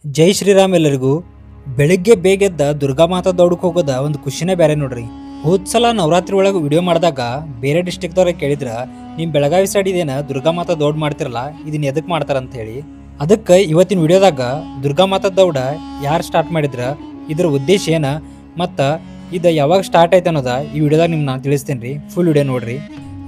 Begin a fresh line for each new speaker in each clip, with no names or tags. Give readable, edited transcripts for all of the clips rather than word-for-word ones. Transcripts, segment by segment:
ಜೈ ಶ್ರೀರಾಮ್ ಎಲ್ಲರಿಗೂ. ಬೆಳಿಗ್ಗೆ ಬೇಗೆದ್ದ ದುರ್ಗಾಮಾತಾ ದೌಡಕ್ಕೆ ಹೋಗೋದ ಒಂದು ಖುಷಿನೇ ಬೇರೆ ನೋಡ್ರಿ. ಹೋದ್ಸಲ ನವರಾತ್ರಿ ಒಳಗೆ ವಿಡಿಯೋ ಮಾಡಿದಾಗ ಬೇರೆ ಡಿಸ್ಟ್ರಿಕ್ದವ್ರ ಕೇಳಿದ್ರ ನಿಮ್ಮ ಬೆಳಗಾವಿ ಸೈಡ್ ಇದೇನ ದುರ್ಗಾಮಾತಾ ದೌಡ್ ಮಾಡ್ತಿರಲ್ಲ, ಇದನ್ನ ಎದಕ್ಕೆ ಮಾಡ್ತಾರ ಅಂತ ಹೇಳಿ. ಅದಕ್ಕೆ ಇವತ್ತಿನ ವಿಡಿಯೋದಾಗ ದುರ್ಗಾಮಾತಾ ದೌಡ ಯಾರು ಸ್ಟಾರ್ಟ್ ಮಾಡಿದ್ರ, ಇದ್ರ ಉದ್ದೇಶ ಏನ, ಮತ್ತು ಇದು ಯಾವಾಗ ಸ್ಟಾರ್ಟ್ ಆಯ್ತು ಅನ್ನೋದ ಈ ವಿಡಿಯೋದಾಗ ನಿಮ್ಗೆ ನಾನು ತಿಳಿಸ್ತೇನೆ ರೀ. ಫುಲ್ ವಿಡಿಯೋ ನೋಡ್ರಿ.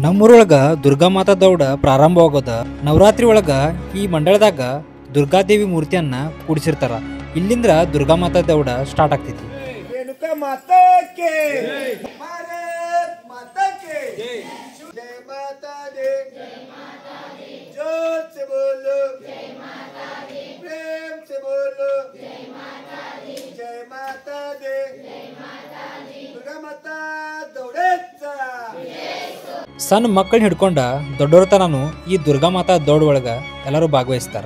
ನಮ್ಮೂರೊಳಗ ದುರ್ಗಾಮಾತಾ ದೌಡ ಪ್ರಾರಂಭವಾಗೋದ ನವರಾತ್ರಿ ಒಳಗ ಈ ಮಂಡಳದಾಗ ದುರ್ಗಾದೇವಿ ಮೂರ್ತಿಯನ್ನ ಕೂಡಿಸಿರ್ತಾರ. ಇಲ್ಲಿಂದ್ರ ದುರ್ಗಾಮಾತಾ ದೌಡ ಸ್ಟಾರ್ಟ್ ಆಗ್ತೈತಿ. ಸಣ್ಣ ಮಕ್ಕಳನ್ನ ಹಿಡ್ಕೊಂಡ ದೊಡ್ಡವ್ರ ತನೂ ಈ ದುರ್ಗಾಮಾತಾ ದೌಡ್ ಒಳಗ ಎಲ್ಲರೂ ಭಾಗವಹಿಸ್ತಾರ.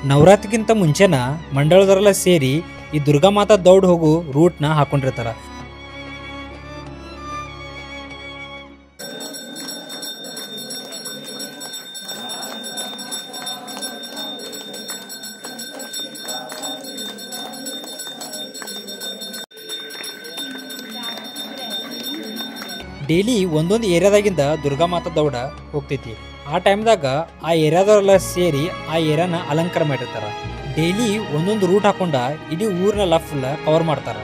ನವರಾತ್ರಿಗಿಂತ ಮುಂಚೆನ ಮಂಡಳದವರೆಲ್ಲ ಸೇರಿ ಈ ದುರ್ಗಾಮಾತಾ ದೌಡ್ ಹೋಗು ರೂಟ್ನ ಹಾಕೊಂಡಿರ್ತಾರ. ಡೈಲಿ ಒಂದೊಂದು ಏರಿಯಾದಾಗಿಂದ ದುರ್ಗಾಮಾತಾ ದೌಡ ಹೋಗ್ತೈತಿ. ಆ ಟೈಮ್ದಾಗ ಆ ಏರಿಯಾದವರೆಲ್ಲ ಸೇರಿ ಆ ಏರಿಯಾನ ಅಲಂಕಾರ ಮಾಡಿರ್ತಾರ. ಡೈಲಿ ಒಂದೊಂದು ರೂಟ್ ಹಾಕೊಂಡ ಇಡೀ ಊರ್ನೆಲ್ಲ ಫುಲ್ ಕವರ್ ಮಾಡ್ತಾರ.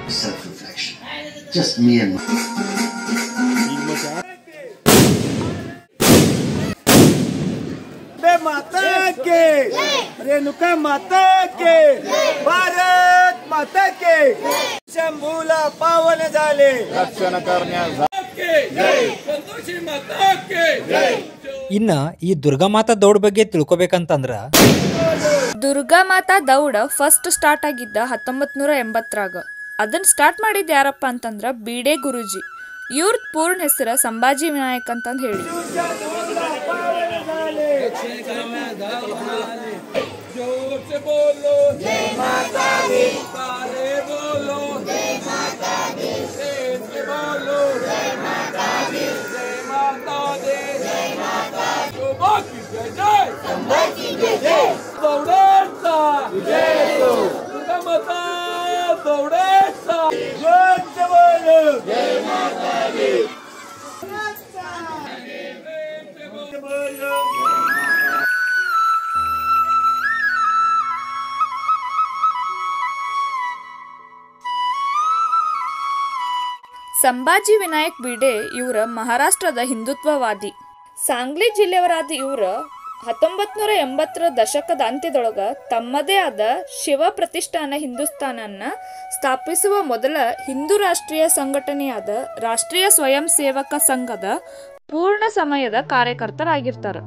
रेणुका माता के भारत माता के शंभूला पावन झाले रक्षण करण्यासाठी संतोषी माता के.
ಇನ್ನ ಈ ದುರ್ಗಾಮಾತಾ ದೌಡ್ ಬಗ್ಗೆ ತಿಳ್ಕೊಬೇಕಂತಂದ್ರ,
ದುರ್ಗಾಮಾತಾ ದೌಡ ಫಸ್ಟ್ ಸ್ಟಾರ್ಟ್ ಆಗಿದ್ದ 1980ರಾಗ. ಅದನ್ನ ಸ್ಟಾರ್ಟ್ ಮಾಡಿದ ಯಾರಪ್ಪ ಅಂತಂದ್ರ ಬೀಡೆ ಗುರುಜಿ. ಇವ್ರ ಪೂರ್ಣ ಹೆಸರು ಸಂಭಾಜಿ ವಿನಾಯಕ್ ಅಂತಂದ ಹೇಳಿ. ಸಂಭಾಜಿ ವಿನಾಯಕ್ ಬೀಡೆ ಇವರ ಮಹಾರಾಷ್ಟ್ರದ ಹಿಂದುತ್ವವಾದಿ. ಸಾಂಗ್ಲಿ ಜಿಲ್ಲೆಯವರಾದ ಇವರು 1980ರ ದಶಕದ ಅಂತ್ಯದೊಳಗ ತಮ್ಮದೇ ಆದ ಶಿವ ಪ್ರತಿಷ್ಠಾನ ಹಿಂದೂಸ್ತಾನನ್ನ ಸ್ಥಾಪಿಸುವ ಮೊದಲ ಹಿಂದೂ ರಾಷ್ಟ್ರೀಯ ಸಂಘಟನೆಯಾದ ರಾಷ್ಟ್ರೀಯ ಸ್ವಯಂ ಸೇವಕ ಸಂಘದ ಪೂರ್ಣ ಸಮಯದ ಕಾರ್ಯಕರ್ತರಾಗಿರ್ತಾರ.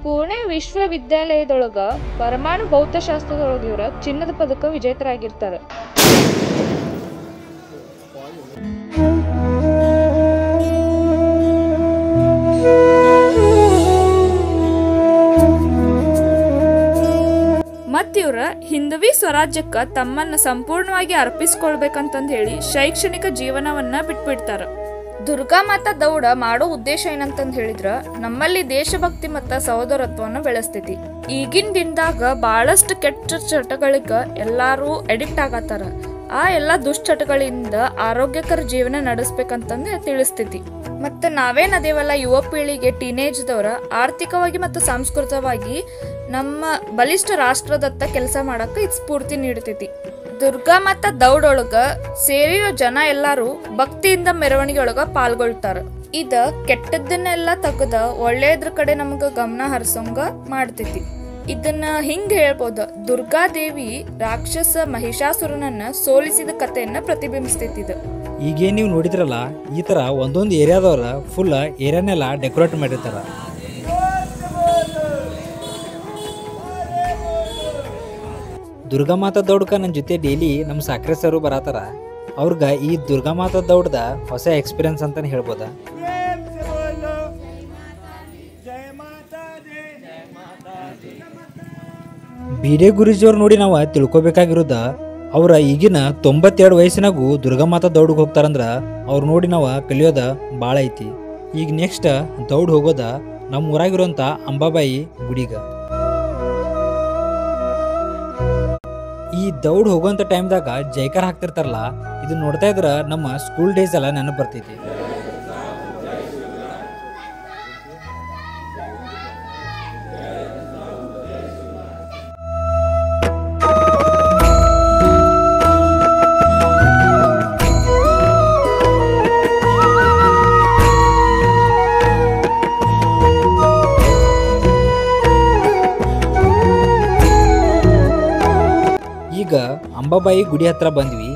ಪುಣೆ ವಿಶ್ವವಿದ್ಯಾಲಯದೊಳಗ ಪರಮಾಣು ಭೌತಶಾಸ್ತ್ರದೊಳಗ ಇವರ ಚಿನ್ನದ ಪದಕ ವಿಜೇತರಾಗಿರ್ತಾರೆ. ಮತ್ತಿವ್ರ ಹಿಂದವಿ ಸ್ವರಾಜ್ಯಕ್ಕ ತಮ್ಮನ್ನ ಸಂಪೂರ್ಣವಾಗಿ ಅರ್ಪಿಸ್ಕೊಳ್ಬೇಕಂತಂದ ಹೇಳಿ ಶೈಕ್ಷಣಿಕ ಜೀವನವನ್ನ ಬಿಟ್ಬಿಡ್ತಾರ. ದುರ್ಗಾಮಾತಾ ದೌಡ ಮಾಡೋ ಉದ್ದೇಶ ಏನಂತಂದ್ ಹೇಳಿದ್ರ, ನಮ್ಮಲ್ಲಿ ದೇಶಭಕ್ತಿ ಮತ್ತ ಸಹೋದರತ್ವವನ್ನು ಬೆಳೆಸ್ತೈತಿ. ಈಗಿನ ದಿನದಾಗ ಬಹಳಷ್ಟು ಕೆಟ್ಟ ಚಟಗಳಿಗೆ ಎಲ್ಲಾರು ಅಡಿಕ್ಟ್ ಆಗತ್ತಾರ. ಆ ಎಲ್ಲಾ ದುಶ್ಚಟಗಳಿಂದ ಆರೋಗ್ಯಕರ ಜೀವನ ನಡೆಸ್ಬೇಕಂತಂದು ತಿಳಿಸ್ತೈತಿ. ಮತ್ತೆ ನಾವೇನ್ ಅದೇವಲ್ಲ ಯುವ ಪೀಳಿಗೆ ಟೀನೇಜ್ದವ್ರ ಆರ್ಥಿಕವಾಗಿ ಮತ್ತು ಸಾಂಸ್ಕೃತಿಕವಾಗಿ ನಮ್ಮ ಬಲಿಷ್ಠ ರಾಷ್ಟ್ರದತ್ತ ಕೆಲಸ ಮಾಡಕ ಇದು ಸ್ಫೂರ್ತಿ ನೀಡ್ತೈತಿ. ದುರ್ಗಾಮಾತಾ ದೌಡೊಳಗ ಸೇರಿರೋ ಜನ ಎಲ್ಲಾರು ಭಕ್ತಿಯಿಂದ ಮೆರವಣಿಗೆ ಒಳಗ ಪಾಲ್ಗೊಳ್ತಾರ. ಇದ ಕೆಟ್ಟದ್ದನ್ನೆಲ್ಲ ತೆಗೆದ ಒಳ್ಳೆಯದ್ರ ಕಡೆ ನಮಗ ಗಮನ ಹರಿಸೋಂಗ ಮಾಡ್ತೈತಿ. ಇದನ್ನ ಹಿಂಗ ಹೇಳ್ಬೋದು, ದುರ್ಗಾದೇವಿ ರಾಕ್ಷಸ ಮಹಿಷಾಸುರನನ್ನ ಸೋಲಿಸಿದ ಕಥೆಯನ್ನ ಪ್ರತಿಬಿಂಬಿಸ್ತೈತಿ. ಇದು
ಈಗೇನ್ ನೀವು ನೋಡಿದ್ರಲ್ಲ, ಈ ತರ ಒಂದೊಂದು ಏರಿಯಾದವ್ರ ಫುಲ್ ಏರಿಯಾನೆಲ್ಲ ಡೆಕೋರೇಟ್ ಮಾಡಿರ್ತಾರ. ದುರ್ಗಾಮಾತಾ ದೌಡ್ಕ ನನ್ನ ಜೊತೆ ಡೈಲಿ ನಮ್ಮ ಸಾಕ್ರೆ ಸರು ಬರತ್ತಾರ. ಅವ್ರಿಗೆ ಈ ದುರ್ಗಾಮಾತಾ ದೌಡ್ದ ಹೊಸ ಎಕ್ಸ್ಪೀರಿಯನ್ಸ್ ಅಂತಾನೆ ಹೇಳ್ಬೋದ. ಬೀಡೆ ಗುರುಜಿಯವ್ರು ನೋಡಿ ನಾವು ತಿಳ್ಕೊಬೇಕಾಗಿರೋದ, ಅವ್ರ ಈಗಿನ 92 ವಯಸ್ಸಿನಾಗೂ ದುರ್ಗಾಮಾತಾ ದೌಡ್ಗೆ ಹೋಗ್ತಾರಂದ್ರ ಅವ್ರು ನೋಡಿ ನಾವು ಕಲಿಯೋದ ಭಾಳ ಐತಿ. ಈಗ ನೆಕ್ಸ್ಟ್ ದೌಡ್ ಹೋಗೋದ ನಮ್ಮ ಊರಾಗಿರುವಂಥ ಅಂಬಾಬಾಯಿ ಗುಡಿಗ. ಈ ದೌಡ್ ಹೋಗುವಂಥ ಟೈಮ್ದಾಗ ಜೈಕಾರ ಹಾಕ್ತಿರ್ತಾರಲ್ಲ, ಇದು ನೋಡ್ತಾ ಇದ್ರ ನಮ್ಮ ಸ್ಕೂಲ್ ಡೇಸ್ ಎಲ್ಲ ನೆನಪು ಬರ್ತೈತಿ. ಈಗ ಅಂಬಾಬಾಯಿ ಗುಡಿ ಹತ್ರ ಬಂದ್ವಿ.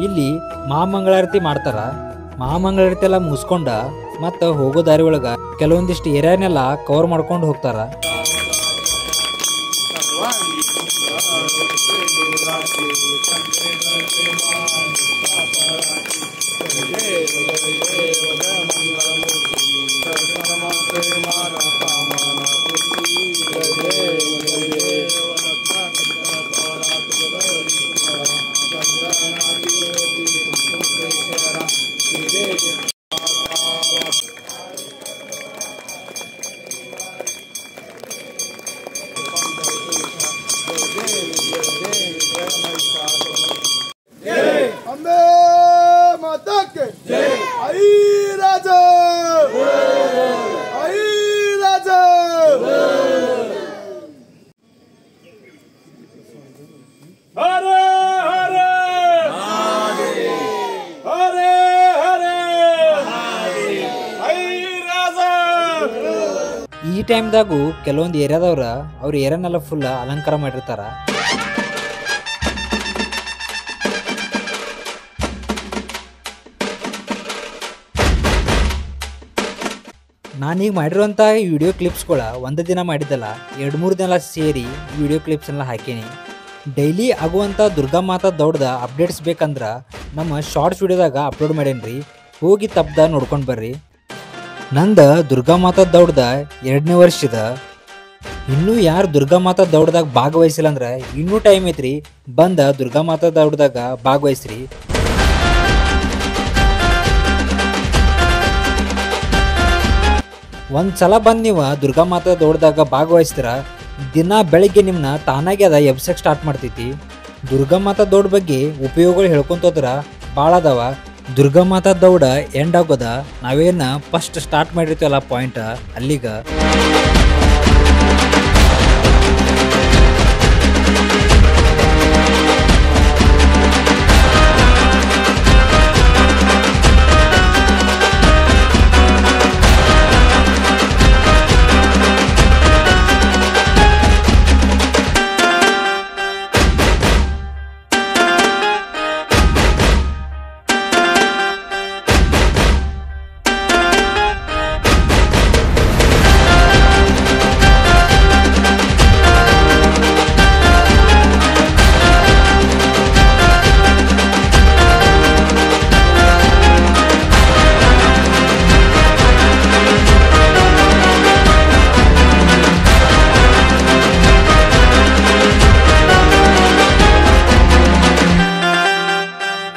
ಇಲ್ಲಿ ಮಹಾಮಂಗಳಾರತಿ ಮಾಡ್ತಾರ. ಮಹಾಮಂಗಳಾರತಿ ಎಲ್ಲ ಮುಗಿಸ್ಕೊಂಡ ಮತ್ತು ಹೋಗೋ ದಾರಿ ಒಳಗ ಕೆಲವೊಂದಿಷ್ಟು ಏರಿಯಾನೆಲ್ಲ ಕವರ್ ಮಾಡ್ಕೊಂಡು ಹೋಗ್ತಾರ. ಈ ಟೈಮ್ದಾಗೂ ಕೆಲವೊಂದು ಏರಿಯಾದವ್ರ ಅವ್ರ ಏರಿಯಾನೆಲ್ಲ ಫುಲ್ ಅಲಂಕಾರ ಮಾಡಿರ್ತಾರ. ನಾನೀಗ ಮಾಡಿರುವಂಥ ಈ ವಿಡಿಯೋ ಕ್ಲಿಪ್ಸ್ಗಳ ಒಂದು ದಿನ ಮಾಡಿದ್ದಲ್ಲ, 2-3 ದಿನ ಸೇರಿ ವಿಡಿಯೋ ಕ್ಲಿಪ್ಸ್ ಎಲ್ಲ ಹಾಕೀನಿ. ಡೈಲಿ ಆಗುವಂಥ ದುರ್ಗಾಮಾತಾ ದೌಡ್ದ ಅಪ್ಡೇಟ್ಸ್ ಬೇಕಂದ್ರೆ ನಮ್ಮ ಶಾರ್ಟ್ಸ್ ವಿಡಿಯೋದಾಗ ಅಪ್ಲೋಡ್ ಮಾಡೇನ್ರಿ, ಹೋಗಿ ತಪ್ಪದ ನೋಡ್ಕೊಂಡು ಬರ್ರಿ. ನಂದ ದುರ್ಗಾಮಾತಾ ದೌಡ್ದ 2ನೇ ವರ್ಷದ. ಇನ್ನೂ ಯಾರು ದುರ್ಗಾಮಾತಾ ದೌಡ್ದಾಗ ಭಾಗವಹಿಸಿಲ್ಲ ಅಂದ್ರೆ ಇನ್ನೂ ಟೈಮ್ ಐತ್ರಿ, ಬಂದ ದುರ್ಗಾಮಾತಾ ದೌಡ್ದಾಗ ಭಾಗವಹಿಸ್ರಿ. ಒಂದ್ಸಲ ಬಂದು ನೀವು ದುರ್ಗಾಮಾತಾ ದೌಡ್ದಾಗ ಭಾಗವಹಿಸ್ತೀರ, ದಿನ ಬೆಳಿಗ್ಗೆ ನಿಮ್ಮನ್ನ ತಾನಾಗೆ ಅದ ಎಬ್ಸಕ್ಕೆ ಸ್ಟಾರ್ಟ್ ಮಾಡ್ತೈತಿ. ದುರ್ಗಾಮಾತಾ ದೌಡ್ ಬಗ್ಗೆ ಉಪಯೋಗಗಳು ಹೇಳ್ಕೊಂತೋದ್ರ ಭಾಳ ಅದಾವ. ದುರ್ಗಾಮಾತಾ ದೌಡ ಎಂಡ್ ಆಗೋದ ನಾವೇನ ಫಸ್ಟ್ ಸ್ಟಾರ್ಟ್ ಮಾಡಿರ್ತೀವಲ್ಲ ಪಾಯಿಂಟ್ ಅಲ್ಲಿಗ.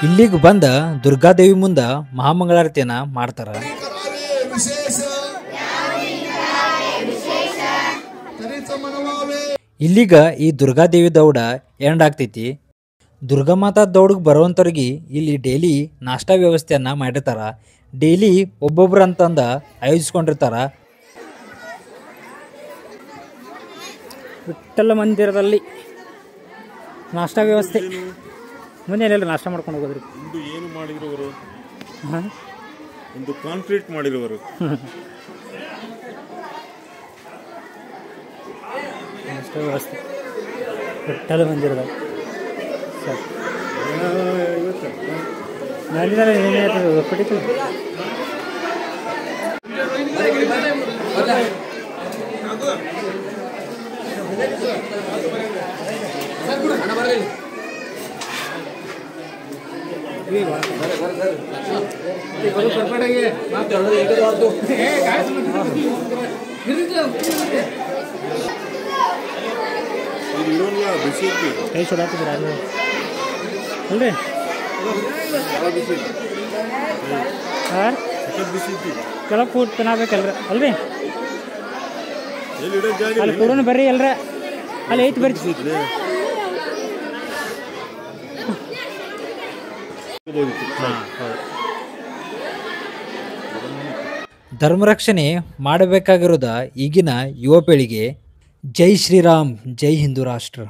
ಇಲ್ಲಿಗೆ ಬಂದ ದುರ್ಗಾದೇವಿ ಮುಂದ ಮಹಾಮಂಗಳಾರತಿಯನ್ನ ಮಾಡ್ತಾರ. ಇಲ್ಲಿಗ ಈ ದುರ್ಗಾದೇವಿ ದೌಡ ಎಂಡ್ ಆಗ್ತೈತಿ. ದುರ್ಗಾಮಾತಾ ದೌಡ್ಗೆ ಬರುವಂಥವ್ರಿಗೆ ಇಲ್ಲಿ ಡೈಲಿ ನಾಷ್ಟಾ ವ್ಯವಸ್ಥೆಯನ್ನ ಮಾಡಿರ್ತಾರ. ಡೈಲಿ ಒಬ್ಬೊಬ್ರು ಅಂತಂದ ಆಯೋಜಿಸ್ಕೊಂಡಿರ್ತಾರ. ವಿಠ್ಠಲ ಮಂದಿರದಲ್ಲಿ ನಾಷ್ಟಾ ವ್ಯವಸ್ಥೆ ಮುಂದೆ ನಾಷ್ಟ ಮಾಡ್ಕೊಂಡು ಹೋಗೋದ್ರಿ.
ಒಂದು ಏನು ಮಾಡಿರೋರು, ಒಂದು ಕಾನ್ಕ್ರೀಟ್ ಮಾಡಿರೋರು.
ನಾಷ್ಟ ವ್ಯವಸ್ಥೆ ವಿಠ್ಠಲ ಮಂದಿರದಾಗ ಸರ್ ಪಡಿತು. ಕೈ ಸುಡಾತಿದ್ರ ಅಲ್ರಿ. ಹಾಂ
ಬಿಸಿ ಇತ್ತು.
ಕೆಳಗೆ ಕೂತ್ ತಿನ್ನಬೇಕಲ್ರಿ ಅಲ್ರಿ
ಎಲ್ಲಿ ಇಡೋಕ್ ಜಾಗ
ಅಲ್ಲಿ
ಇಲ್ಲ.
ಕೂಡೋನು ಬರ್ರಿ ಎಲ್ರ ಅಲ್ಲಿ ಐತಿ ಬರ್ರಿ
ಬಿಸಿ ಇತ್ಲೆ.
ಧರ್ಮರಕ್ಷಣೆ ಮಾಡಬೇಕಾಗಿರೋದ ಈಗಿನ ಯುವ ಪೀಳಿಗೆ. ಜೈ ಶ್ರೀರಾಮ್, ಜೈ ಹಿಂದೂ ರಾಷ್ಟ್ರ.